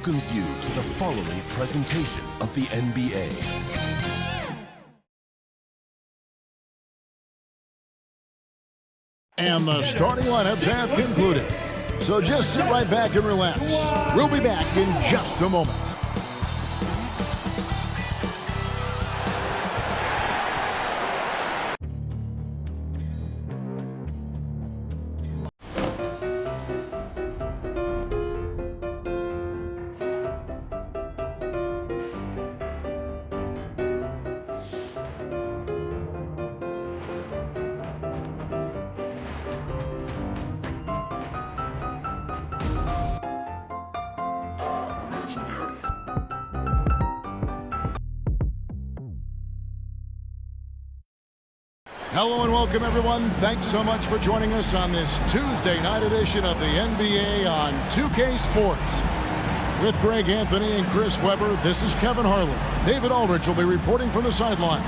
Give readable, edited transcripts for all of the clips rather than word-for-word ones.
welcomes you to the following presentation of the NBA. And the starting lineups have concluded. So just sit right back and relax. We'll be back in just a moment. Hello and welcome, everyone. Thanks so much for joining us on this Tuesday night edition of the NBA on 2K Sports. With Greg Anthony and Chris Webber, this is Kevin Harlan. David Aldridge will be reporting from the sidelines.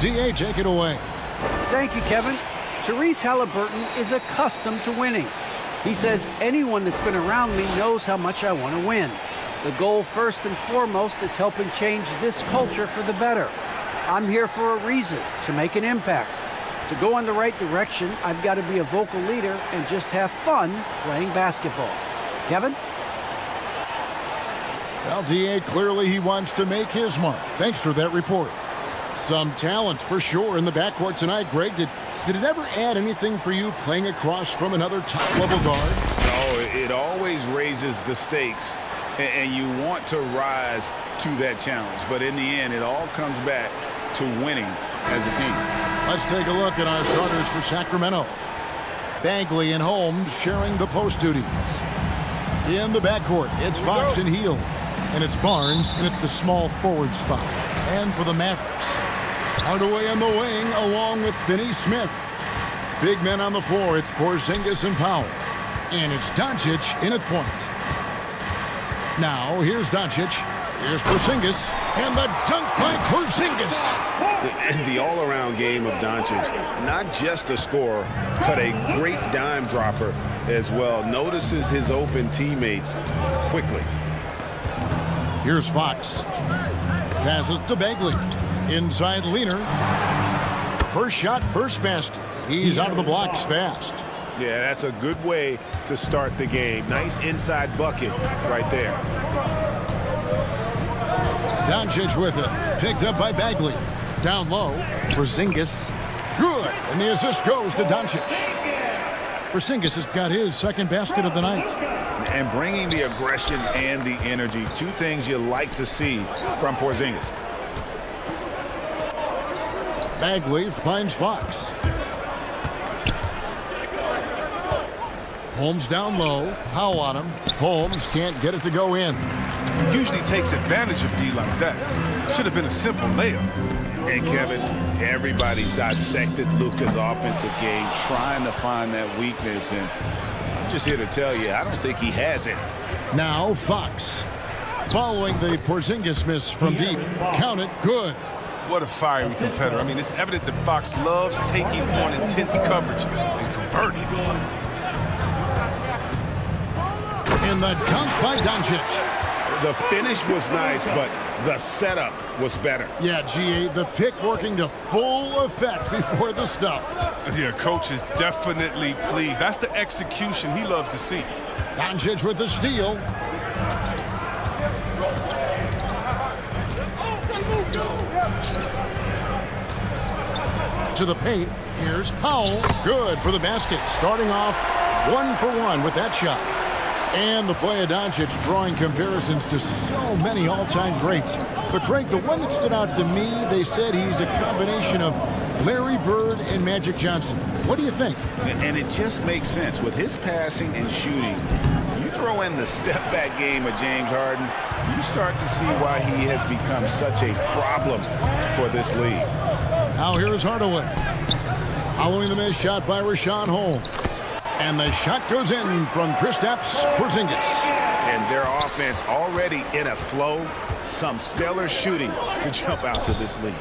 D.A., take it away. Thank you, Kevin. Therese Halliburton is accustomed to winning. He says anyone that's been around me knows how much I want to win. The goal, first and foremost, is helping change this culture for the better. I'm here for a reason, to make an impact. To go in the right direction, I've got to be a vocal leader and just have fun playing basketball. Kevin? Well, D.A., clearly he wants to make his mark. Thanks for that report. Some talent for sure in the backcourt tonight. Greg, did it ever add anything for you playing across from another top-level guard? No, it always raises the stakes, and you want to rise to that challenge. But in the end, it all comes back to winning as a team. Let's take a look at our starters for Sacramento. Bagley and Holmes sharing the post duties. In the backcourt, it's Fox and Hield. And it's Barnes in at the small forward spot. And for the Mavericks, Hardaway on the wing along with Finney Smith. Big men on the floor, it's Porzingis and Powell. And it's Doncic in at point. Now, here's Doncic. Here's Porzingis. And the dunk by Porzingis. The all-around game of Doncic, not just a scorer, but a great dime dropper as well. Notices his open teammates quickly. Here's Fox. Passes to Bagley. Inside Leaner. First shot, first basket. He's out of the blocks fast. Yeah, that's a good way to start the game. Nice inside bucket right there. Doncic with it. Picked up by Bagley. Down low. Porzingis. Good. And the assist goes to Doncic. Porzingis has got his second basket of the night. And bringing the aggression and the energy. Two things you like to see from Porzingis. Bagley finds Fox. Holmes down low. Powell on him. Holmes can't get it to go in. Usually takes advantage of D like that. Should have been a simple layup. And Kevin, everybody's dissected Luka's offensive game, trying to find that weakness. And I'm just here to tell you, I don't think he has it. Now Fox. Following the Porzingis miss from deep. Count it. Good. What a fiery competitor. I mean, it's evident that Fox loves taking on intense coverage and converting. In the dunk by Doncic. The finish was nice, but the setup was better. Yeah, G.A., the pick working to full effect before the stuff. Yeah, coach is definitely pleased. That's the execution he loves to see. Doncic with the steal. To the paint. Here's Powell. Good for the basket. Starting off 1 for 1 with that shot. And the play of Doncic drawing comparisons to so many all-time greats. But, Greg, the one that stood out to me, they said he's a combination of Larry Bird and Magic Johnson. What do you think? And it just makes sense. With his passing and shooting, you throw in the step-back game of James Harden, you start to see why he has become such a problem for this league. Now here's Hardaway. Following the missed shot by Rashawn Holmes. And the shot goes in from Kristaps Porzingis. And their offense already in a flow. Some stellar shooting to jump out to this lead.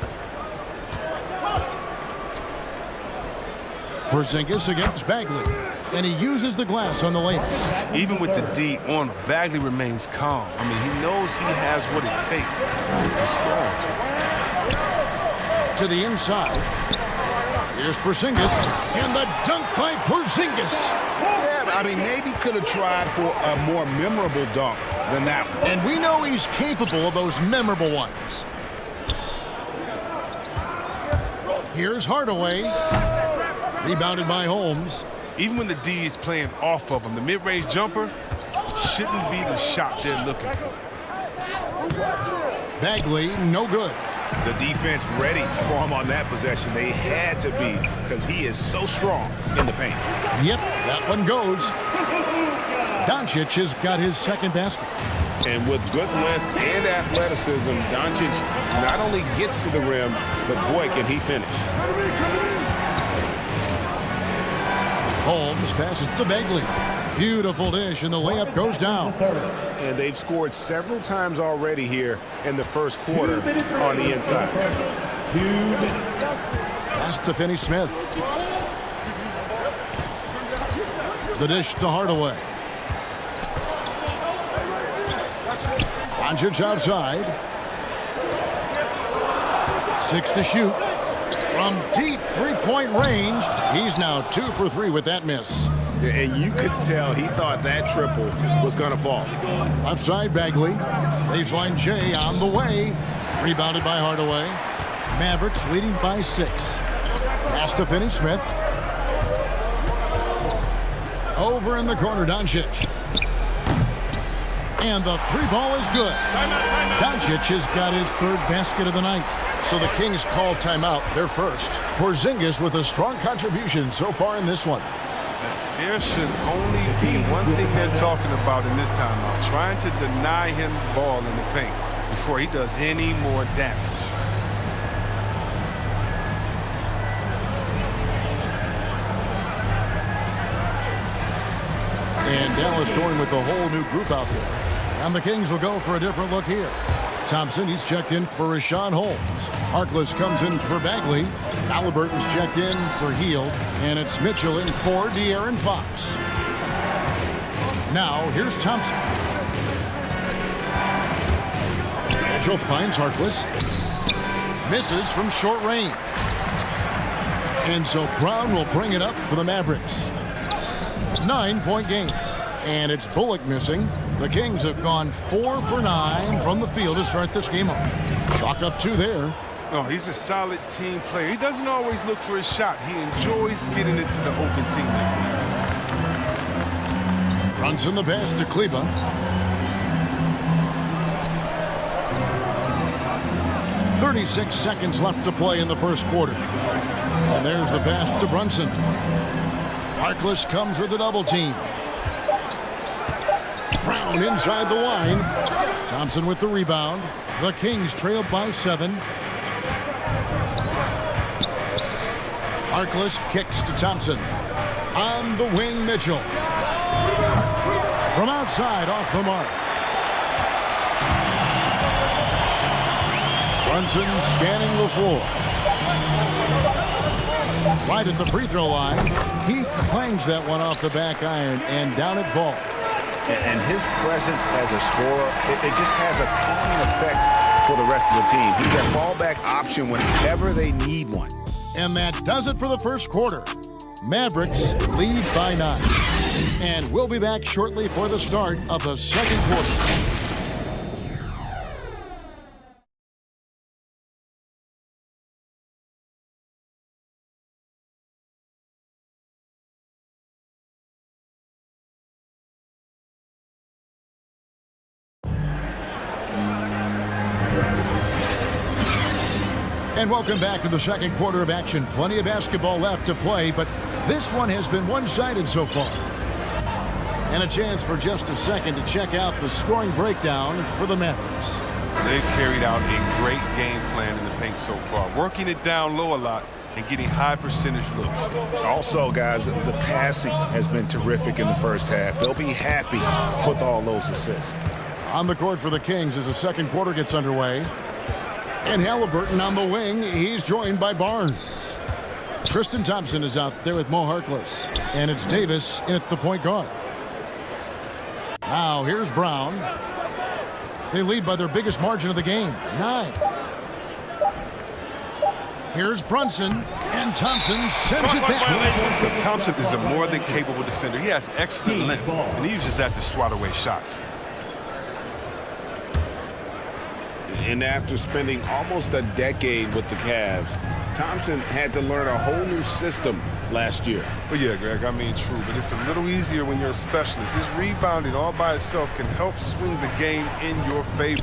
Porzingis against Bagley. And he uses the glass on the layup. Even with the D on him, Bagley remains calm. I mean, he knows he has what it takes to score. To the inside. Here's Porzingis. And the dunk by Porzingis. Yeah, I mean, maybe could have tried for a more memorable dunk than that one. And we know he's capable of those memorable ones. Here's Hardaway. Rebounded by Holmes. Even when the D is playing off of him, the mid-range jumper shouldn't be the shot they're looking for. Bagley, no good. The defense ready for him on that possession. They had to be because he is so strong in the paint. Yep, that one goes. Doncic has got his second basket. And with good length and athleticism, Doncic not only gets to the rim, but boy, can he finish. Holmes passes to Bagley. Beautiful dish, and the layup goes down. And they've scored several times already here in the first quarter on the inside. Pass to Finney-Smith. The dish to Hardaway. Doncic outside. 6 to shoot. From deep three-point range, he's now 2 for 3 with that miss. And you could tell he thought that triple was going to fall. Left side, Bagley. Baseline J on the way. Rebounded by Hardaway. Mavericks leading by 6. Pass to Finney-Smith. Over in the corner, Doncic. And the three ball is good. Doncic has got his third basket of the night. So the Kings call timeout, their first. Porzingis with a strong contribution so far in this one. There should only be one thing they're talking about in this timeout, trying to deny him the ball in the paint before he does any more damage. And Dallas going with the whole new group out there. And the Kings will go for a different look here. Thompson, he's checked in for Rashawn Holmes. Harkless comes in for Bagley. Halliburton's checked in for Hield. And it's Mitchell in for De'Aaron Fox. Now, here's Thompson. Mitchell finds Harkless. Misses from short range. And so Brown will bring it up for the Mavericks. 9-point game. And it's Bullock missing. The Kings have gone 4 for 9 from the field to start this game off. Chalk up 2 there. No, he's a solid team player. He doesn't always look for his shot. He enjoys getting it to the open teammate. Runs in the pass to Kleba. .36 seconds left to play in the first quarter. And there's the pass to Brunson. Harkless comes with a double team. Brown inside the line. Thompson with the rebound. The Kings trail by 7. Harkless kicks to Thompson. On the wing, Mitchell. From outside, off the mark. Brunson scanning the floor. Right at the free throw line. He clangs that one off the back iron, and down it falls. And his presence as a scorer, it just has a calming effect for the rest of the team. He's a fallback option whenever they need one. And that does it for the first quarter. Mavericks lead by 9. And we'll be back shortly for the start of the second quarter. And welcome back to the second quarter of action. Plenty of basketball left to play, but this one has been one-sided so far. And a chance for just a second to check out the scoring breakdown for the Mavericks. They've carried out a great game plan in the paint so far, working it down low a lot and getting high percentage looks. Also, guys, the passing has been terrific in the first half. They'll be happy with all those assists. On the court for the Kings as the second quarter gets underway. And Halliburton on the wing. He's joined by Barnes. Tristan Thompson is out there with Mo Harkless. And it's Davis in at the point guard. Now here's Brown. They lead by their biggest margin of the game, 9. Here's Brunson, and Thompson sends it back. Thompson is a more than capable defender. He has excellent length, and he uses that to swat away shots. And after spending almost a decade with the Cavs, Thompson had to learn a whole new system last year. But yeah, Greg, I mean, true, but it's a little easier when you're a specialist. His rebounding all by itself can help swing the game in your favor.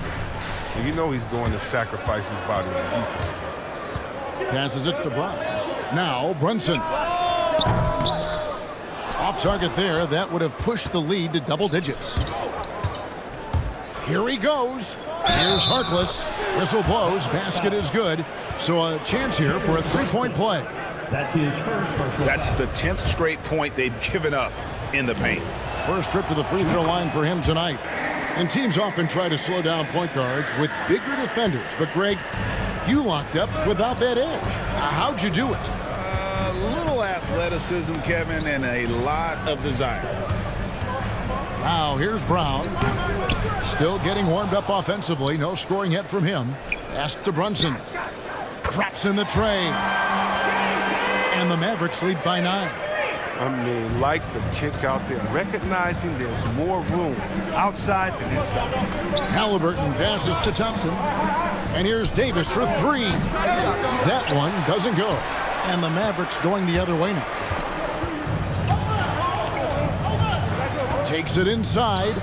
And you know he's going to sacrifice his body on defense. Passes it to Brown. Now Brunson. Off target there. That would have pushed the lead to double digits. Here he goes. Here's Harkless. Whistle blows. Basket is good. So a chance here for a three-point play. That's his first personal. That's the 10th straight point they've given up in the paint. First trip to the free throw line for him tonight. And teams often try to slow down point guards with bigger defenders. But Greg, you locked up without that edge. How'd you do it? A little athleticism, Kevin, and a lot of desire. Now here's Brown. Still getting warmed up offensively. No scoring yet from him. Pass to Brunson. Drops in the tray. And the Mavericks lead by 9. I mean, like the kick out there, recognizing there's more room outside than inside. Halliburton passes to Thompson. And here's Davis for 3. That one doesn't go. And the Mavericks going the other way now. Takes it inside.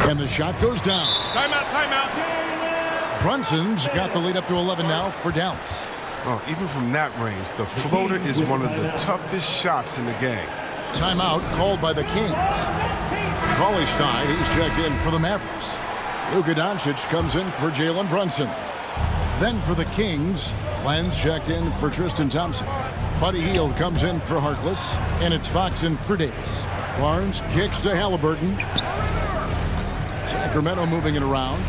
And the shot goes down. Timeout, timeout. Brunson's got the lead up to 11 now for Dallas. Oh, even from that range, the floater is one of the toughest shots in the game. Timeout called by the Kings. Cauley Stein, he's checked in for the Mavericks. Luka Doncic comes in for Jalen Brunson. Then for the Kings, Len's checked in for Tristan Thompson. Buddy Hield comes in for Harkless, and it's Fox in for Davis. Barnes kicks to Halliburton. Sacramento moving it around.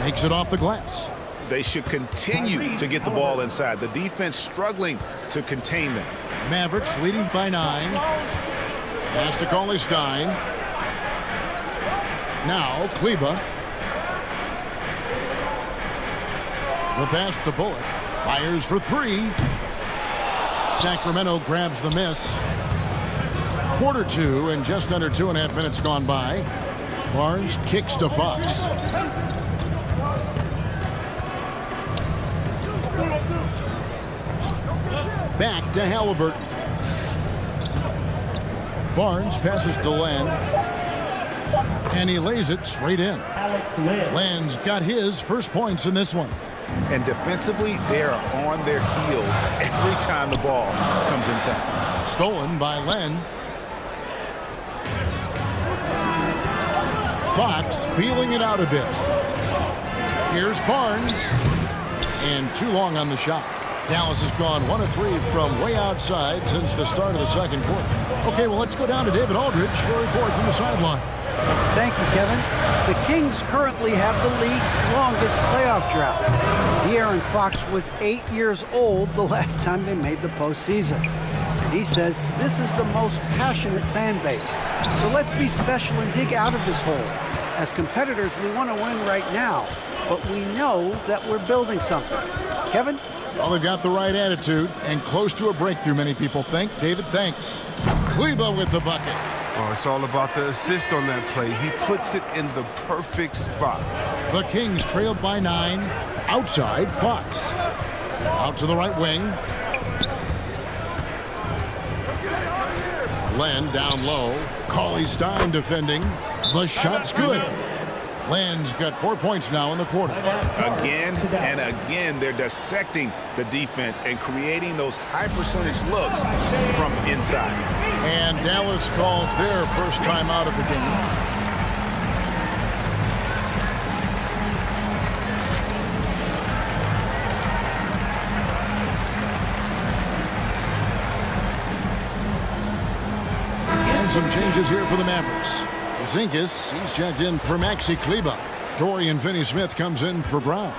Makes it off the glass. They should continue to get the ball inside. The defense struggling to contain them. Mavericks leading by 9. Pass to Cauley Stein. Now Kleba. The pass to Bullock. Fires for 3. Sacramento grabs the miss. Quarter 2 and just under 2.5 minutes gone by. Barnes kicks to Fox. Back to Halliburton. Barnes passes to Len. And he lays it straight in. Len's got his first points in this one. And defensively, they are on their heels every time the ball comes inside. Stolen by Len. Fox feeling it out a bit. Here's Barnes. And too long on the shot. Dallas has gone 1 of 3 from way outside since the start of the second quarter. Okay, well, let's go down to David Aldridge for a report from the sideline. Thank you, Kevin. The Kings currently have the league's longest playoff drought. De'Aaron Fox was 8 years old the last time they made the postseason. He says this is the most passionate fan base. So let's be special and dig out of this hole. As competitors, we want to win right now, but we know that we're building something. Kevin? Well, they've got the right attitude and close to a breakthrough, many people think. David, thanks. Kleba with the bucket. Oh, it's all about the assist on that play. He puts it in the perfect spot. The Kings trailed by 9. Outside, Fox. Out to the right wing. Len down low. Cauley Stein defending. The shot's good. Len's got 4 points now in the quarter. Again and again, they're dissecting the defense and creating those high percentage looks from inside. And Dallas calls their first time out of the game. And some changes here for the Mavericks. Zinkas, he's checked in for Maxi Kleba. Dorian Finney-Smith comes in for Brown.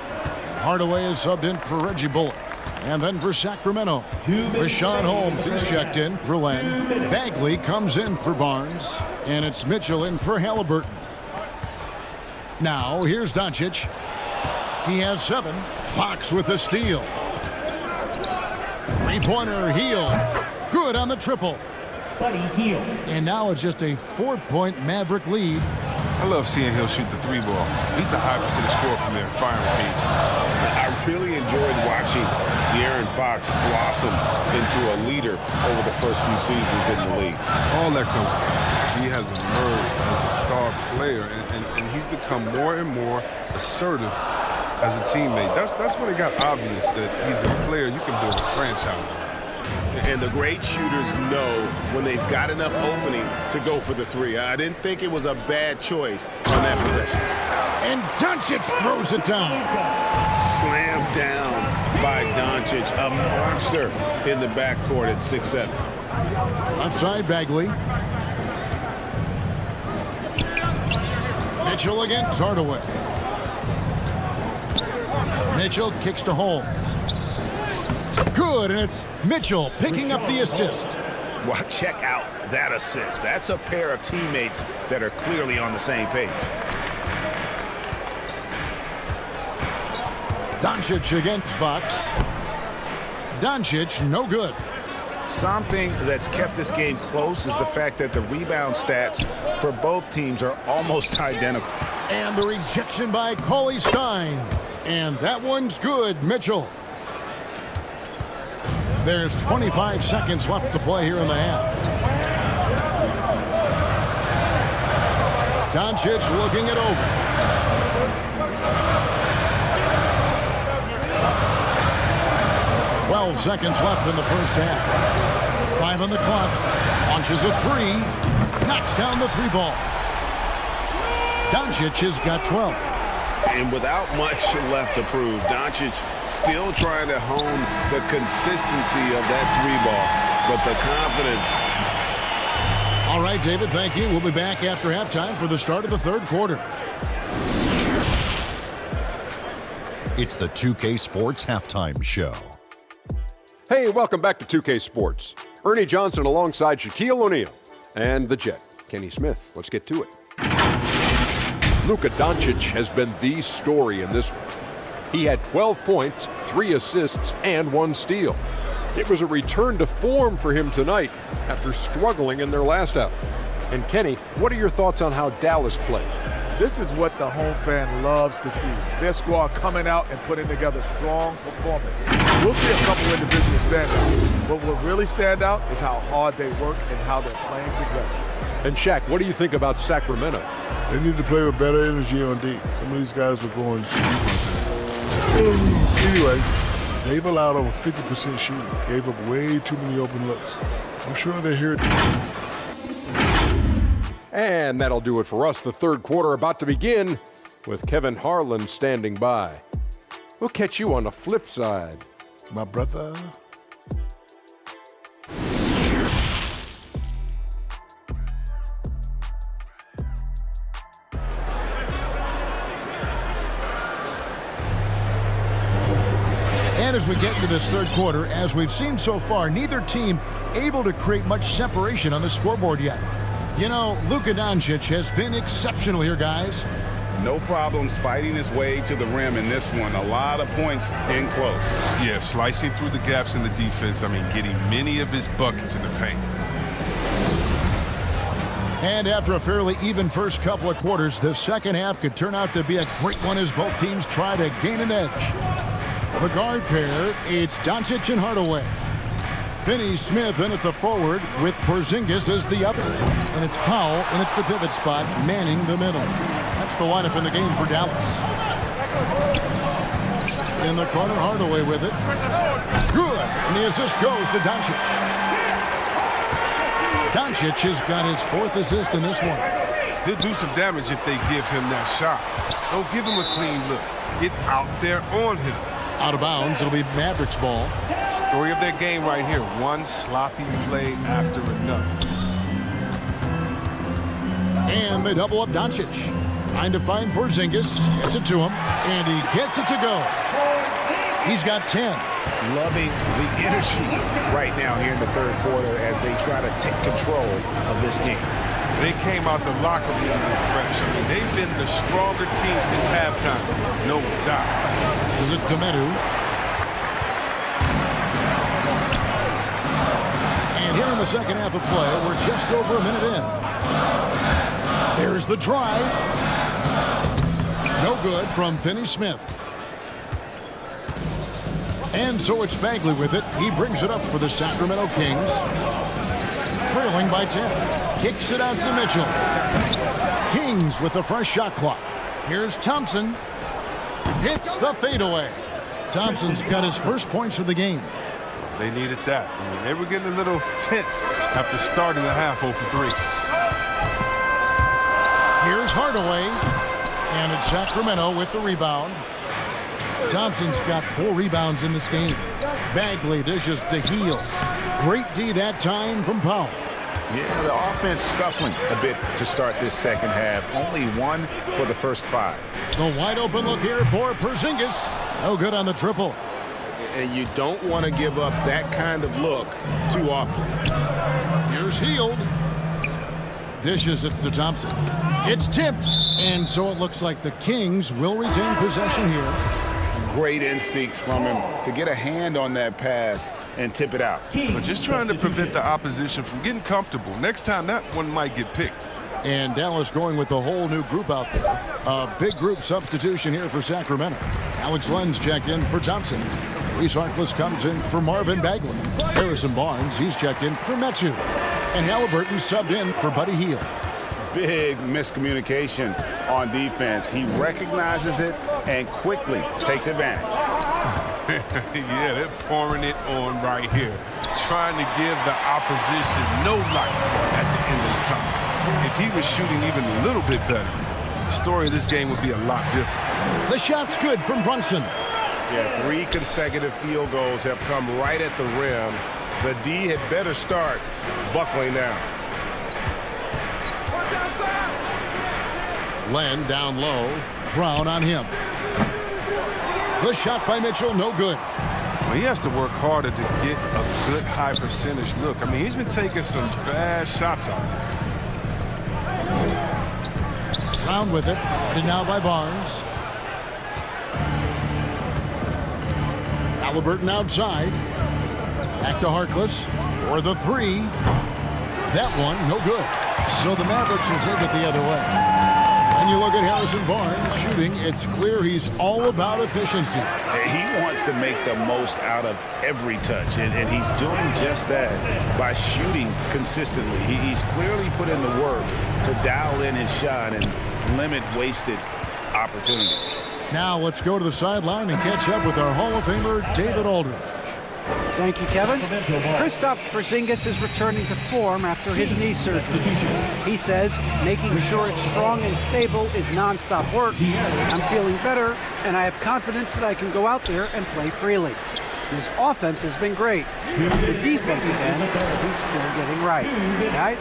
Hardaway is subbed in for Reggie Bullock. And then for Sacramento, Rashawn Holmes is checked in for Len. Bagley comes in for Barnes. And it's Mitchell in for Halliburton. Now, here's Doncic. He has 7. Fox with the steal. Three-pointer, Heel. Good on the triple. And now it's just a 4-point Maverick lead. I love seeing Hill shoot the 3-ball. He's a high percentage scorer from there, firing teams. I really enjoyed watching De'Aaron Fox blossom into a leader over the first few seasons in the league. All that comes with confidence. He has emerged as a star player, and he's become more and more assertive as a teammate. That's when it got obvious that he's a player you can build a franchise around. And the great shooters know when they've got enough opening to go for the 3. I didn't think it was a bad choice on that possession. And Doncic throws it down. Slammed down by Doncic, a monster in the backcourt at 6'7". Left side, Bagley. Mitchell against Hardaway. Mitchell kicks to Holmes. Good, and it's Mitchell picking up the assist. Well, check out that assist. That's a pair of teammates that are clearly on the same page. Doncic against Fox. Doncic, no good. Something that's kept this game close is the fact that the rebound stats for both teams are almost identical. And the rejection by Cauley Stein. And that one's good, Mitchell. There's 25 seconds left to play here in the half. Doncic looking it over. Twelve seconds left in the first half. 5 on the clock. Launches a 3. Knocks down the 3-ball. Doncic has got 12. And without much left to prove, Doncic still trying to hone the consistency of that 3-ball, but the confidence. All right, David, thank you. We'll be back after halftime for the start of the third quarter. It's the 2K Sports Halftime Show. Hey, welcome back to 2K Sports. Ernie Johnson alongside Shaquille O'Neal and the Jet, Kenny Smith. Let's get to it. Luka Doncic has been the story in this one. He had 12 points, 3 assists, and 1 steal. It was a return to form for him tonight after struggling in their last out. And Kenny, what are your thoughts on how Dallas played? This is what the home fan loves to see. Their squad coming out and putting together strong performance. We'll see a couple individual standouts, but what really stand out is how hard they work and how they're playing together. And Shaq, what do you think about Sacramento? They need to play with better energy on D. Some of these guys were going anyway, they've allowed over 50% shooting. Gave up way too many open looks. I'm sure they're here. And that'll do it for us. The third quarter about to begin with Kevin Harlan standing by. We'll catch you on the flip side. My brother. And as we get into this third quarter, as we've seen so far, neither team able to create much separation on the scoreboard yet. You know, Luka Doncic has been exceptional here, guys. No problems fighting his way to the rim in this one. A lot of points in close. Yeah, slicing through the gaps in the defense. I mean, getting many of his buckets in the paint. And after a fairly even first couple of quarters, the second half could turn out to be a great one as both teams try to gain an edge. The guard pair, it's Doncic and Hardaway. Finney-Smith in at the forward with Porzingis as the other. And it's Powell in at the pivot spot, manning the middle. That's the lineup in the game for Dallas. In the corner, Hardaway with it. Good, and the assist goes to Doncic. Doncic has got his 4th assist in this one. He'll do some damage if they give him that shot. Don't give him a clean look. Get out there on him. Out of bounds, it'll be Mavericks ball. Story of their game right here. One sloppy play after another. And they double up Doncic. Trying to find Porzingis. Gets it to him. And he gets it to go. He's got 10. Loving the energy right now here in the third quarter as they try to take control of this game. They came out the locker room refreshed. I mean, they've been the stronger team since halftime, no doubt. This is it, Demetu. And here in the second half of play, we're just over a minute in. There's the drive. No good from Finney-Smith. And so it's Bagley with it. He brings it up for the Sacramento Kings. Trailing by 10. Kicks it out to Mitchell. Kings with the fresh shot clock. Here's Thompson. Hits the fadeaway. Thompson's got his first points of the game. They needed that. I mean, they were getting a little tense after starting the half 0 for 3. Here's Hardaway. And it's Sacramento with the rebound. Thompson's got 4 rebounds in this game. Bagley dishes to Heel. Great D that time from Powell. Yeah, the offense scuffling a bit to start this second half. Only 1 for the first 5. The wide open look here for Porzingis. No good on the triple. And you don't want to give up that kind of look too often. Here's Hield. Dishes it to Thompson. It's tipped. And so it looks like the Kings will retain possession here. Great instincts from him to get a hand on that pass and tip it out. But just trying to prevent the opposition from getting comfortable. Next time, that one might get picked. And Dallas going with a whole new group out there. A big group substitution here for Sacramento. Alex Lenz checked in for Thompson. Reese Harkless comes in for Marvin Bagley. Harrison Barnes, he's checked in for Metu. And Halliburton subbed in for Buddy Hield. Big miscommunication on defense. He recognizes it and quickly takes advantage. Yeah, they're pouring it on right here. Trying to give the opposition no light at the end of the tunnel. If he was shooting even a little bit better, the story of this game would be a lot different. The shot's good from Brunson. Yeah, 3 consecutive field goals have come right at the rim. The D had better start buckling down. Len down low. Brown on him. The shot by Mitchell, no good. Well, he has to work harder to get a good high percentage look. I mean, he's been taking some bad shots out there. Brown with it. Guarded now by Barnes. Halliburton outside. Back to Harkless for the 3. That one, no good. So the Mavericks will take it the other way. When you look at Harrison Barnes shooting, it's clear he's all about efficiency. He wants to make the most out of every touch, and he's doing just that by shooting consistently. He's clearly put in the work to dial in his shot and limit wasted opportunities. Now let's go to the sideline and catch up with our Hall of Famer, David Aldridge. Thank you, Kevin. Kristaps Porzingis is returning to form after his knee surgery. He says making sure it's strong and stable is nonstop work. I'm feeling better, and I have confidence that I can go out there and play freely. His offense has been great. It's the defensive end that he's still getting right. Guys?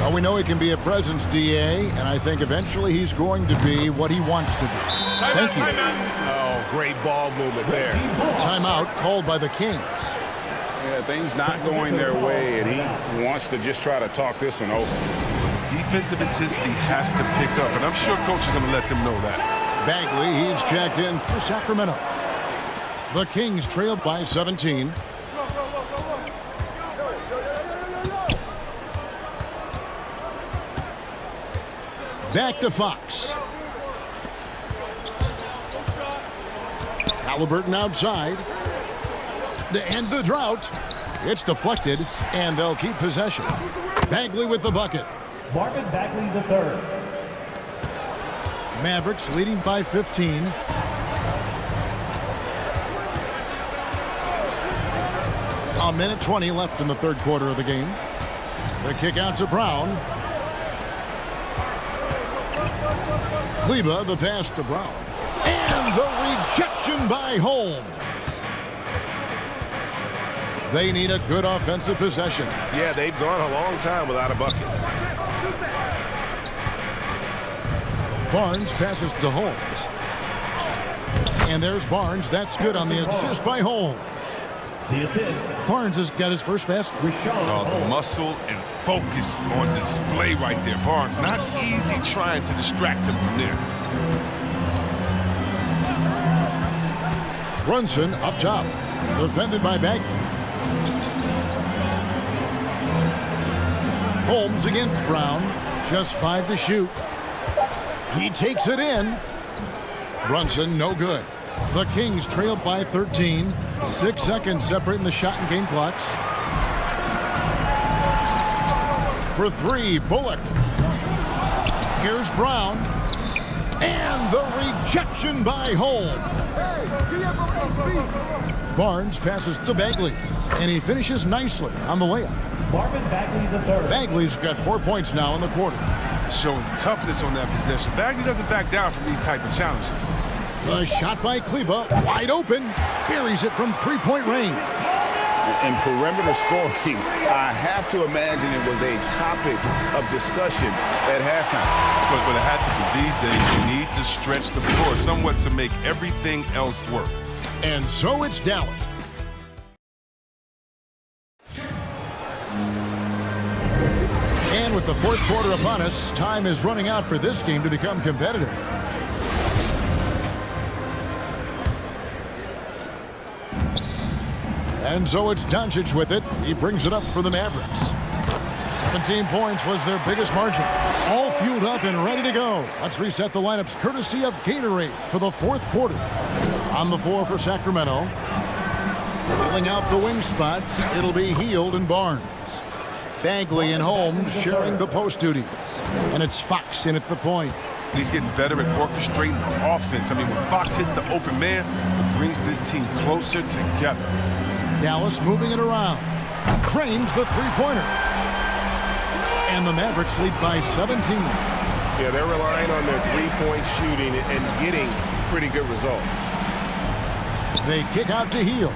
Well, we know he can be a presence, DA, and I think eventually he's going to be what he wants to be. Thank you. Oh, great ball movement there. Timeout called by the Kings. Yeah, things not going their way, and he wants to just try to talk this one over. Defensive intensity has to pick up, and I'm sure coach is going to let them know that. Bagley, he's checked in for Sacramento. The Kings trail by 17. Back to Fox. Halliburton outside. To end the drought. It's deflected, and they'll keep possession. Bagley with the bucket. Marvin Bagley III. Mavericks leading by 15. A minute 20 left in the third quarter of the game. The kick out to Brown. Kleba, the pass to Brown. And the rejection by Holmes. They need a good offensive possession. Yeah, they've gone a long time without a bucket. Barnes passes to Holmes. And there's Barnes. That's good on the assist by Holmes. The assist. Barnes has got his first basket. Oh, the muscle and focus on display right there. Barnes, not easy trying to distract him from there. Brunson up top. Defended by Bagley. Holmes against Brown. Just 5 to shoot. He takes it in. Brunson, no good. The Kings trailed by 13. 6 seconds separating the shot and game clocks. For 3, Bullock. Here's Brown. And the rejection by Holmes. Barnes passes to Bagley. And he finishes nicely on the layup. Marvin Bagley III. Bagley's got 4 points now in the quarter. Showing toughness on that possession. Bagley doesn't back down from these type of challenges. The shot by Kleba, wide open, buries it from three-point range. In perimeter scoring, I have to imagine it was a topic of discussion at halftime. But it had to be. These days, you need to stretch the floor somewhat to make everything else work. And so it's Dallas. And with the fourth quarter upon us, time is running out for this game to become competitive. And so it's Doncic with it. He brings it up for the Mavericks. 17 points was their biggest margin. All fueled up and ready to go. Let's reset the lineups courtesy of Gatorade for the fourth quarter. On the floor for Sacramento. Filling out the wing spots, it'll be Hield and Barnes. Bagley and Holmes sharing the post duties. And it's Fox in at the point. He's getting better at orchestrating the offense. I mean, when Fox hits the open man, it brings this team closer together. Dallas moving it around. Cranes the three-pointer. And the Mavericks lead by 17. Yeah, they're relying on their three-point shooting and getting pretty good results. They kick out to Hield.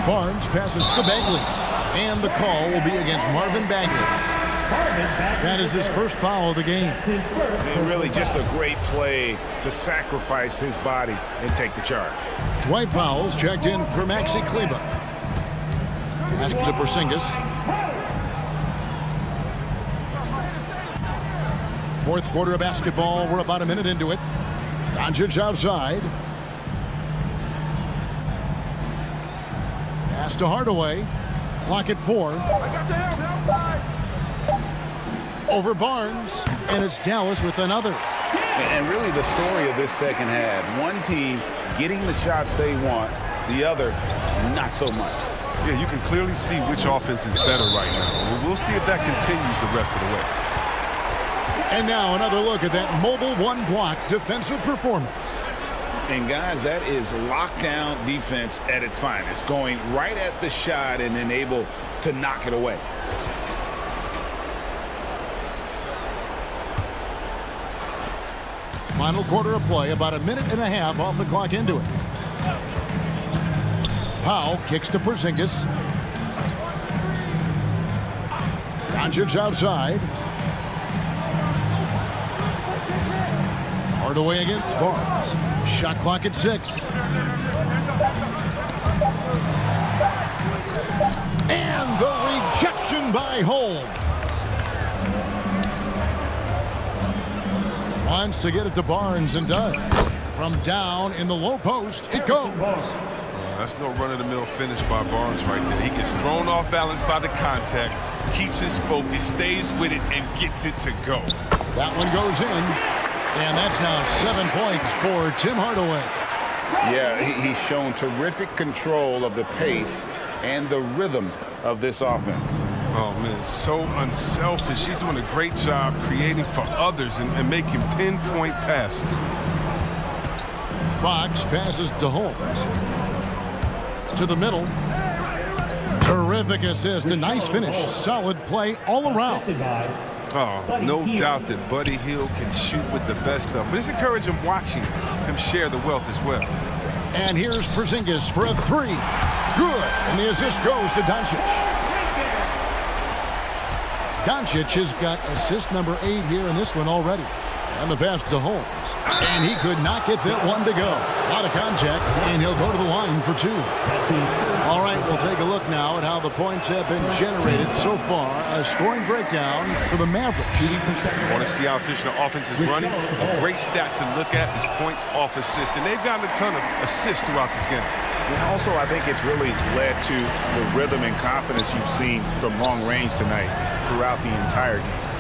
Barnes passes to Bagley. And the call will be against Marvin Bagley. That is his first foul of the game. And really just a great play to sacrifice his body and take the charge. Dwight Powell's checked in for Maxi Kleba. Pass to Porzingis. Fourth quarter of basketball. We're about a minute into it. Doncic outside. Pass to Hardaway. Clock at 4. Over Barnes, and it's Dallas with another. And really the story of this second half, one team getting the shots they want, the other not so much. Yeah, you can clearly see which offense is better right now. We'll see if that continues the rest of the way. And now another look at that mobile one-block defensive performance. And guys, that is lockdown defense at its finest, going right at the shot and then able to knock it away. Final quarter of play, about a minute and a half off the clock into it. Powell kicks to Porzingis. Doncic outside. Hardaway against Barnes. Shot clock at 6. And the rejection by Holmes. Wants to get it to Barnes and does. From down in the low post, it goes. That's no run-of-the-mill finish by Barnes right there. He gets thrown off balance by the contact, keeps his focus, stays with it, and gets it to go. That one goes in. And that's now 7 points for Tim Hardaway. Yeah, he's shown terrific control of the pace and the rhythm of this offense. Oh, man, so unselfish. He's doing a great job creating for others and making pinpoint passes. Fox passes to Holmes. To the middle. Terrific assist. A nice finish. Solid play all around. Oh, no doubt that Buddy Hield can shoot with the best of them. But it's encouraging watching him share the wealth as well. And here's Porzingis for a 3. Good. And the assist goes to Doncic. Doncic has got assist number 8 here in this one already. And the pass to Holmes. And he could not get that one to go. A lot of contact, and he'll go to the line for 2. All right, we'll take a look now at how the points have been generated so far. A scoring breakdown for the Mavericks. Want to see how efficient the offense is running? A great stat to look at is points off assist, and they've gotten a ton of assists throughout this game. And also, I think it's really led to the rhythm and confidence you've seen from long range tonight throughout the entire game.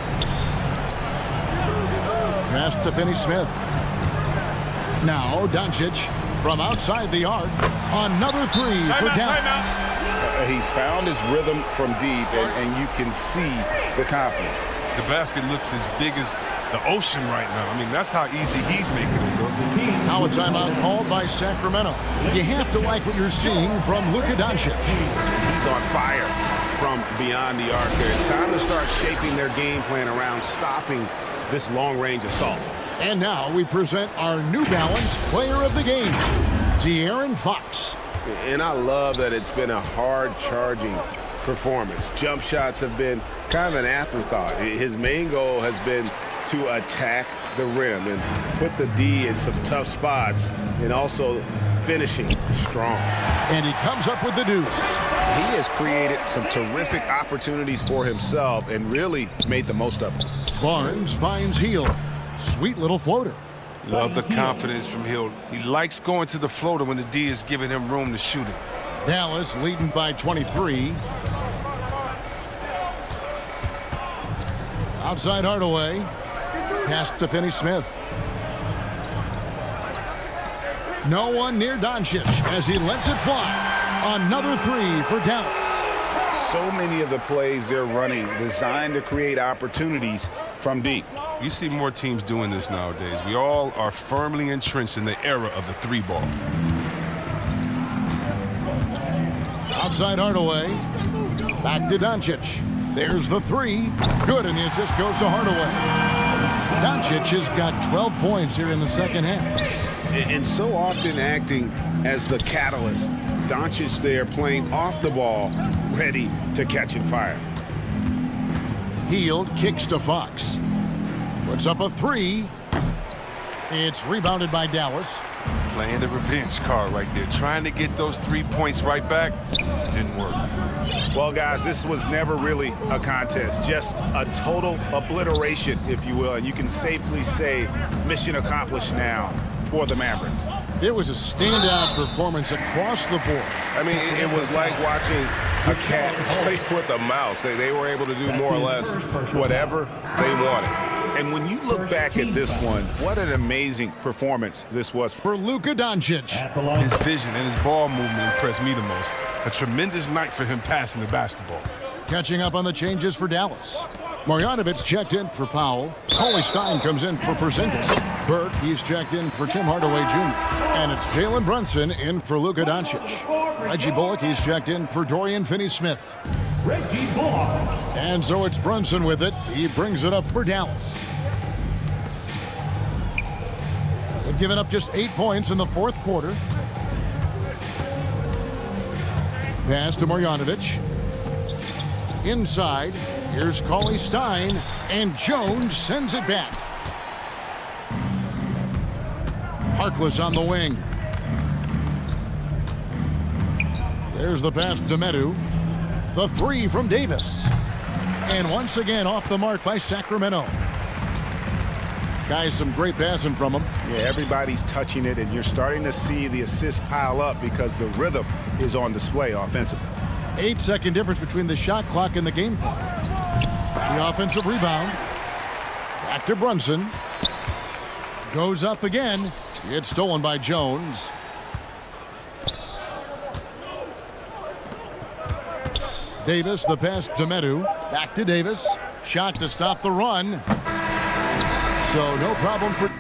Pass to Finney-Smith. Now Doncic from outside the arc. Another 3 for Dallas. He's found his rhythm from deep, and you can see the confidence. The basket looks as big as the ocean right now. I mean, that's how easy he's making it look. Now a timeout called by Sacramento. You have to like what you're seeing from Luka Doncic. He's on fire from beyond the arc there. It's time to start shaping their game plan around stopping this long-range assault. And now we present our New Balance Player of the Game, De'Aaron Fox. And I love that it's been a hard-charging performance. Jump shots have been kind of an afterthought. His main goal has been to attack the rim and put the D in some tough spots, and also finishing strong. And he comes up with the deuce. He has created some terrific opportunities for himself and really made the most of them. Barnes finds Hield. Sweet little floater. Love the confidence from Hield. He likes going to the floater when the D is giving him room to shoot it. Dallas leading by 23. Outside Hardaway. Pass to Finney-Smith. No one near Doncic as he lets it fly. Another 3 for Dallas. So many of the plays they're running designed to create opportunities from deep. You see more teams doing this nowadays. We all are firmly entrenched in the era of the 3-ball. Outside Hardaway. Back to Doncic. There's the 3. Good, and the assist goes to Hardaway. Doncic has got 12 points here in the second half. And so often acting as the catalyst. Doncic there playing off the ball, ready to catch and fire. Hield kicks to Fox. Puts up a 3. It's rebounded by Dallas. Playing the revenge card right there. Trying to get those 3 points right back. Didn't work. Well, guys, this was never really a contest. Just a total obliteration, if you will. And you can safely say mission accomplished now for the Mavericks. It was a standout performance across the board. I mean, it was like watching a cat play with a mouse. They were able to do more or less whatever they wanted. And when you look back at this one, what an amazing performance this was for Luka Doncic. His vision and his ball movement impressed me the most. A tremendous night for him passing the basketball. Catching up on the changes for Dallas. Marjanovic checked in for Powell. Cauley Stein comes in for Porzingis. Burke, he's checked in for Tim Hardaway Jr. And it's Jalen Brunson in for Luka Doncic. Reggie Bullock, he's checked in for Dorian Finney-Smith. Reggie Bullock. And so it's Brunson with it. He brings it up for Dallas. They've given up just 8 points in the fourth quarter. Pass to Marjanovic. Inside, here's Cauley Stein, and Jones sends it back. Harkless on the wing. There's the pass to Medu. The 3 from Davis. And once again off the mark by Sacramento. Guys, some great passing from him. Yeah, everybody's touching it, and you're starting to see the assists pile up because the rhythm is on display offensively. 8-second difference between the shot clock and the game clock. The offensive rebound. Back to Brunson. Goes up again. It's stolen by Jones. Davis, the pass to Medu. Back to Davis. Shot to stop the run. So no problem for...